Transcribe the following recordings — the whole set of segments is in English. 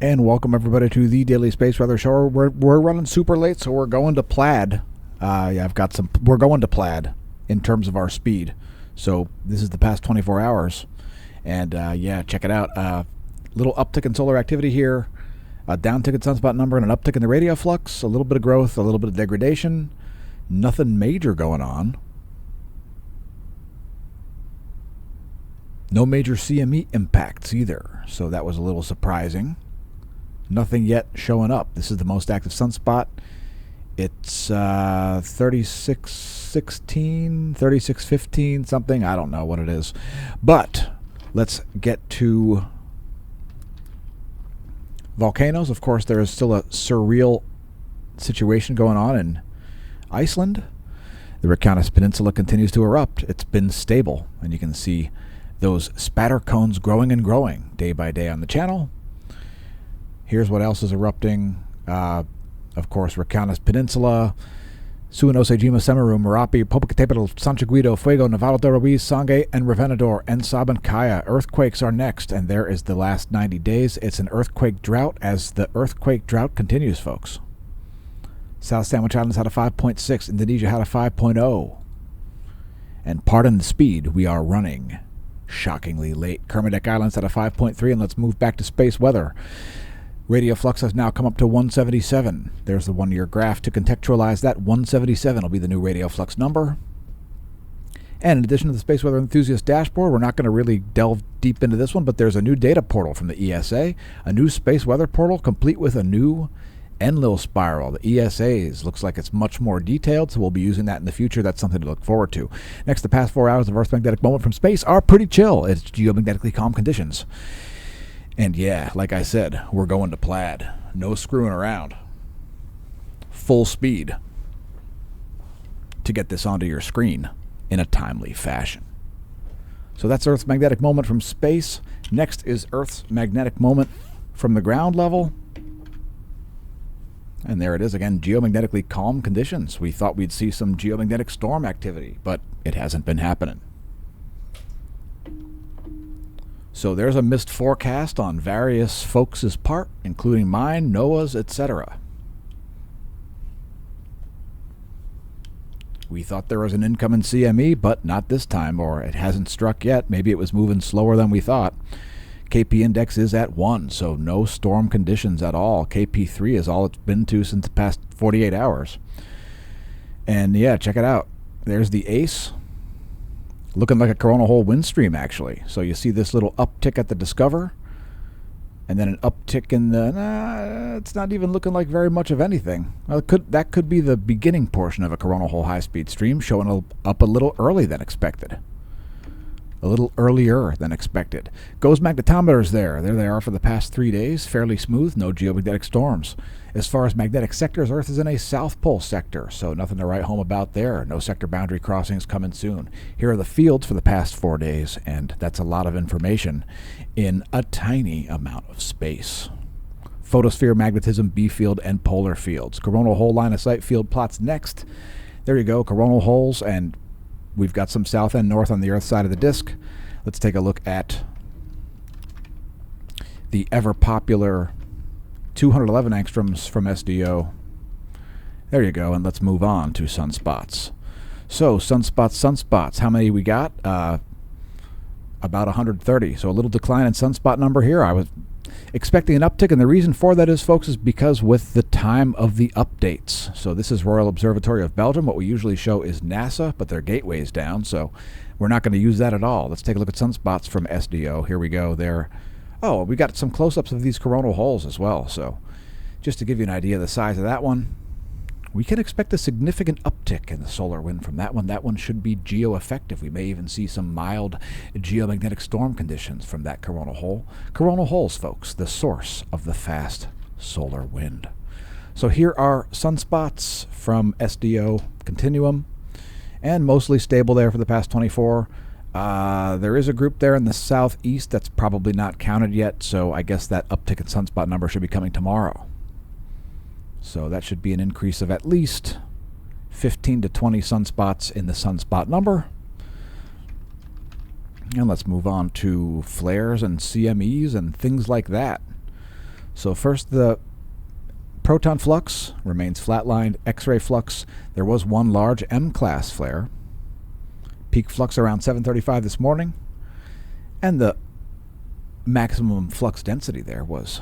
And welcome everybody to the Daily Space Weather Show. We're running super late, so we're going to plaid. We're going to plaid in terms of our speed. So this is the past 24 hours, and check it out. Little uptick in solar activity here, a downtick in sunspot number, and an uptick in the radio flux. A little bit of growth, a little bit of degradation. Nothing major going on. No major CME impacts either, so that was a little surprising. Nothing yet showing up. This is the most active sunspot. It's 3616, 3615, something. I don't know what it is. But let's get to volcanoes. Of course, there is still a surreal situation going on in Iceland. The Reykjanes Peninsula continues to erupt. It's been stable, and you can see those spatter cones growing and growing day by day on the channel. Here's what else is erupting. Of course, Reykjanes Peninsula, Suanosejima, Semeru, Merapi, Popocatépetl, Santiaguido, Fuego, Nevado de Ruiz, Sangay, and Revenador, and Sabancaya. Earthquakes are next, and there is the last 90 days. It's an earthquake drought as the earthquake drought continues, folks. South Sandwich Islands had a 5.6. Indonesia had a 5.0. And pardon the speed, we are running shockingly late. Kermadec Islands had a 5.3, and let's move back to space weather. Radio flux has now come up to 177. There's the 1-year graph to contextualize that. 177 will be the new radio flux number. And in addition to the Space Weather Enthusiast dashboard, we're not going to really delve deep into this one, but there's a new data portal from the ESA, a new space weather portal complete with a new Enlil spiral. The ESA's looks like it's much more detailed, so we'll be using that in the future. That's something to look forward to. Next, the past 4 hours of Earth's magnetic moment from space are pretty chill. It's geomagnetically calm conditions. And yeah, like I said, we're going to plaid. No screwing around. Full speed to get this onto your screen in a timely fashion. So that's Earth's magnetic moment from space. Next is Earth's magnetic moment from the ground level. And there it is again, geomagnetically calm conditions. We thought we'd see some geomagnetic storm activity, but it hasn't been happening. So there's a missed forecast on various folks' part, including mine, NOAA's, etc. We thought there was an incoming CME, but not this time, or it hasn't struck yet. Maybe it was moving slower than we thought. KP index is at 1, so no storm conditions at all. KP3 is all it's been to since the past 48 hours. And yeah, check it out. There's the ACE. Looking like a coronal hole wind stream, actually. So you see this little uptick at the Discover, and then an uptick in the... it's not even looking like very much of anything. Well, that could be the beginning portion of a coronal hole high-speed stream, showing up a little early than expected. A little earlier than expected. GOES magnetometers there. There they are for the past 3 days. Fairly smooth, no geomagnetic storms. As far as magnetic sectors, Earth is in a South Pole sector, so nothing to write home about there. No sector boundary crossings coming soon. Here are the fields for the past 4 days, and that's a lot of information in a tiny amount of space. Photosphere, magnetism, B field, and polar fields. Coronal hole line of sight field plots next. There you go, coronal holes, and we've got some south and north on the Earth side of the disk. Let's take a look at the ever-popular 211 angstroms from SDO. There you go, and let's move on to sunspots. So, sunspots. How many we got? About 130. So a little decline in sunspot number here. I was expecting an uptick, and the reason for that is, folks, is because with the time of the updates. So this is Royal Observatory of Belgium. What we usually show is NASA, but their gateway's down, so we're not going to use that at all. Let's take a look at sunspots from SDO. Here we go. There. Oh, we got some close-ups of these coronal holes as well. So just to give you an idea of the size of that one, we can expect a significant uptick in the solar wind from that one. That one should be geo-effective. We may even see some mild geomagnetic storm conditions from that coronal hole. Coronal holes, folks, the source of the fast solar wind. So here are sunspots from SDO Continuum, and mostly stable there for the past 24. There is a group there in the southeast that's probably not counted yet, so I guess that uptick in sunspot number should be coming tomorrow. So that should be an increase of at least 15 to 20 sunspots in the sunspot number. And let's move on to flares and CMEs and things like that. So first, the proton flux remains flatlined. X-ray flux, there was one large M-class flare. Peak flux around 735 this morning. And the maximum flux density there was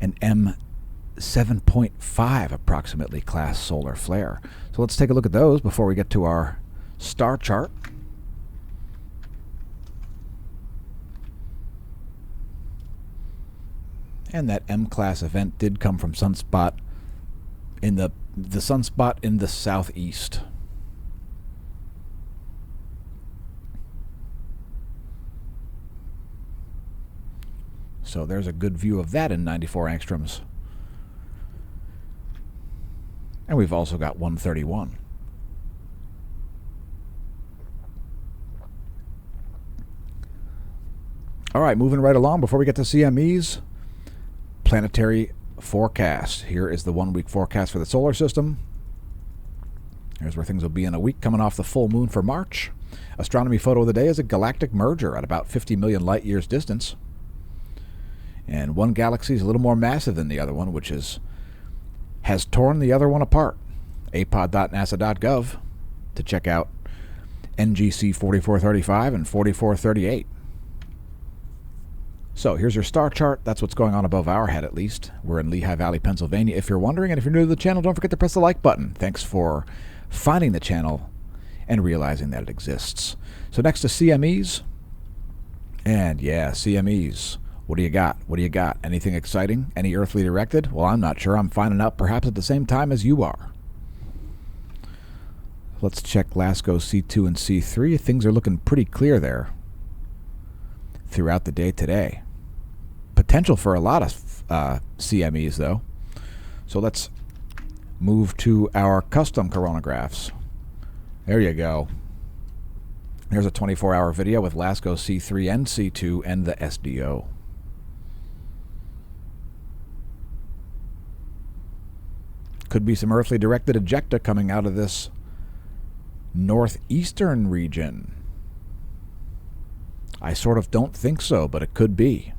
an M7.5 approximately class solar flare. So let's take a look at those before we get to our star chart. And that M-class event did come from sunspot in the sunspot in the southeast. So there's a good view of that in 94 angstroms. And we've also got 131. All right, moving right along before we get to CMEs. Planetary forecast. Here is the 1 week forecast for the solar system. Here's where things will be in a week coming off the full moon for March. Astronomy photo of the day is a galactic merger at about 50 million light years distance. And one galaxy is a little more massive than the other one, which has torn the other one apart. apod.nasa.gov to check out NGC 4435 and 4438. So here's your star chart. That's what's going on above our head, at least. We're in Lehigh Valley, Pennsylvania, if you're wondering. And if you're new to the channel, don't forget to press the like button. Thanks for finding the channel and realizing that it exists. So next to CMEs. And yeah, CMEs. What do you got? What do you got? Anything exciting? Any earthly directed? Well, I'm not sure. I'm finding out perhaps at the same time as you are. Let's check LASCO C2 and C3. Things are looking pretty clear there throughout the day today. Potential for a lot of CMEs, though. So let's move to our custom coronagraphs. There you go. Here's a 24-hour video with LASCO C3 and C2 and the SDO. Could be some earthly directed ejecta coming out of this northeastern region. I sort of don't think so, but it could be.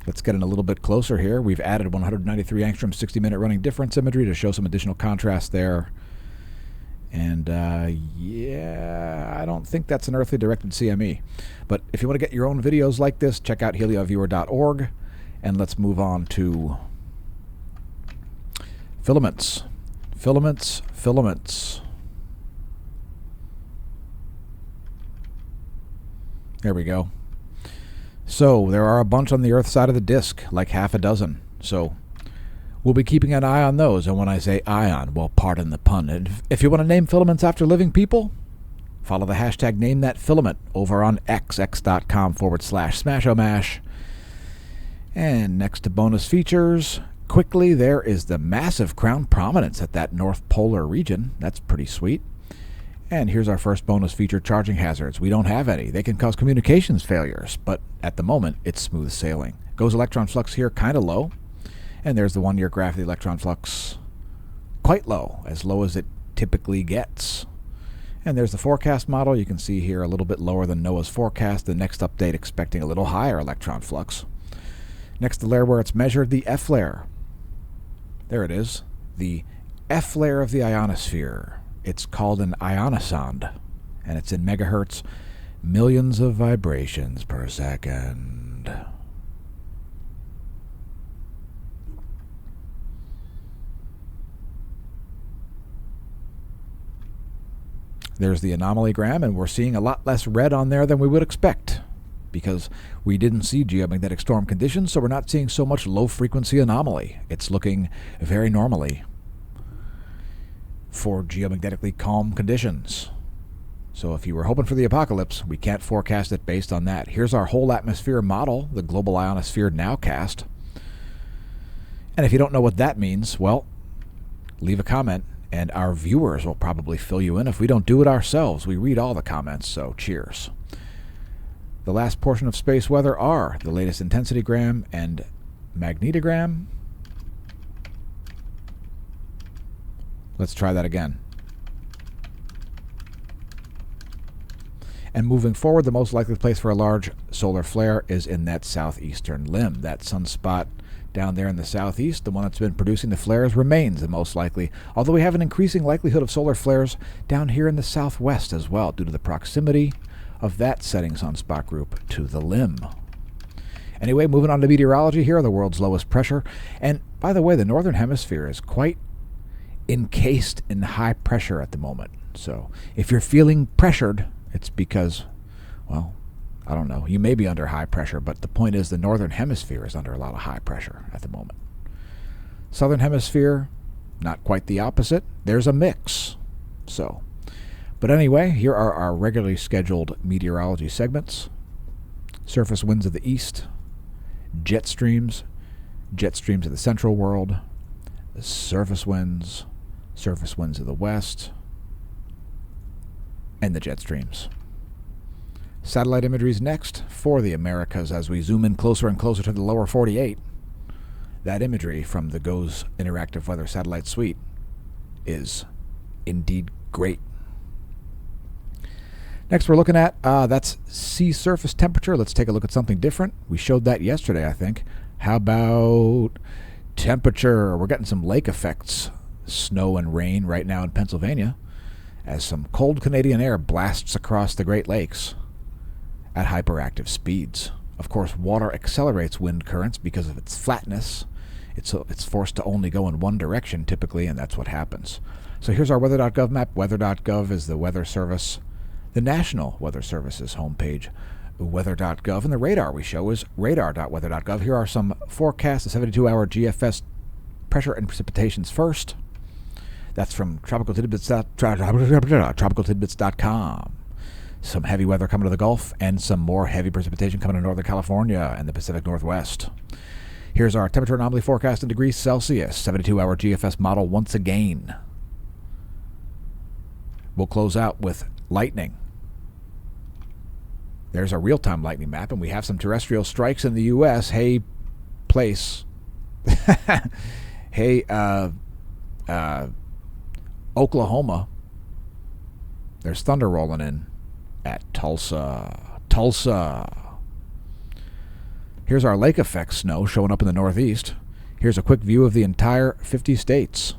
Let's get in a little bit closer here. We've added 193 angstrom 60-minute running difference imagery to show some additional contrast there. And yeah, I don't think that's an earthly directed CME. But if you want to get your own videos like this, check out helioviewer.org. And let's move on to filaments. Filaments, filaments. There we go. So there are a bunch on the Earth side of the disk, like half a dozen. So we'll be keeping an eye on those. And when I say ion, well, pardon the pun. And if you want to name filaments after living people, follow the hashtag NameThatFilament over on x.com/smashomash. And next to bonus features, quickly, there is the massive crown prominence at that North Polar region. That's pretty sweet. And here's our first bonus feature, charging hazards. We don't have any. They can cause communications failures, but at the moment, it's smooth sailing. Goes electron flux here kind of low. And there's the 1-year graph of the electron flux, quite low as it typically gets. And there's the forecast model. You can see here a little bit lower than NOAA's forecast. The next update expecting a little higher electron flux. Next, the layer where it's measured, the F layer. There it is, the F layer of the ionosphere. It's called an ionosonde, and it's in megahertz, millions of vibrations per second. There's the anomalygram, and we're seeing a lot less red on there than we would expect, because we didn't see geomagnetic storm conditions, so we're not seeing so much low-frequency anomaly. It's looking very normally for geomagnetically calm conditions. So if you were hoping for the apocalypse, we can't forecast it based on that. Here's our whole atmosphere model, the global ionosphere nowcast. And if you don't know what that means, well, leave a comment, and our viewers will probably fill you in if we don't do it ourselves. We read all the comments, so cheers. The last portion of space weather are the latest intensitygram and magnetogram. Let's try that again. And moving forward, the most likely place for a large solar flare is in that southeastern limb. That sunspot down there in the southeast, the one that's been producing the flares, remains the most likely, although we have an increasing likelihood of solar flares down here in the southwest as well, due to the proximity of that setting sunspot group to the limb. Anyway, moving on to meteorology, here are the world's lowest pressure. And by the way, the northern hemisphere is quite encased in high pressure at the moment. So if you're feeling pressured, it's because, well, I don't know, you may be under high pressure, but the point is the northern hemisphere is under a lot of high pressure at the moment. Southern hemisphere, not quite the opposite. There's a mix. But anyway, here are our regularly scheduled meteorology segments. Surface winds of the east, jet streams of the central world, surface winds of the west, and the jet streams. Satellite imagery is next for the Americas as we zoom in closer and closer to the lower 48. That imagery from the GOES Interactive Weather Satellite Suite is indeed great. Next we're looking at, that's sea surface temperature. Let's take a look at something different. We showed that yesterday, I think. How about temperature? We're getting some lake effects, snow and rain right now in Pennsylvania, as some cold Canadian air blasts across the Great Lakes at hyperactive speeds. Of course, water accelerates wind currents because of its flatness. It's forced to only go in one direction typically, and that's what happens. So here's our weather.gov map. Weather.gov is the weather service, the National Weather Service's homepage, weather.gov, and the radar we show is radar.weather.gov. Here are some forecasts, the 72-hour GFS pressure and precipitations first. That's from tropicaltidbits.com. Some heavy weather coming to the Gulf, and some more heavy precipitation coming to Northern California and the Pacific Northwest. Here's our temperature anomaly forecast in degrees Celsius, 72-hour GFS model once again. We'll close out with lightning. There's a real-time lightning map, and we have some terrestrial strikes in the U.S. Hey, place. Hey, Oklahoma. There's thunder rolling in at Tulsa. Here's our lake effect snow showing up in the northeast. Here's a quick view of the entire 50 states.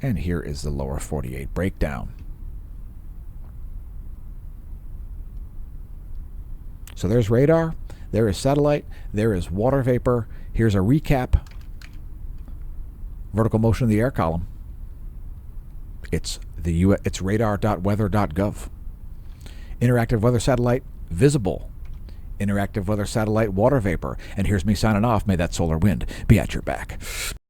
And here is the lower 48 breakdown. So there's radar, there is satellite, there is water vapor. Here's a recap. Vertical motion of the air column. It's radar.weather.gov. Interactive weather satellite visible. Interactive weather satellite water vapor. And here's me signing off. May that solar wind be at your back.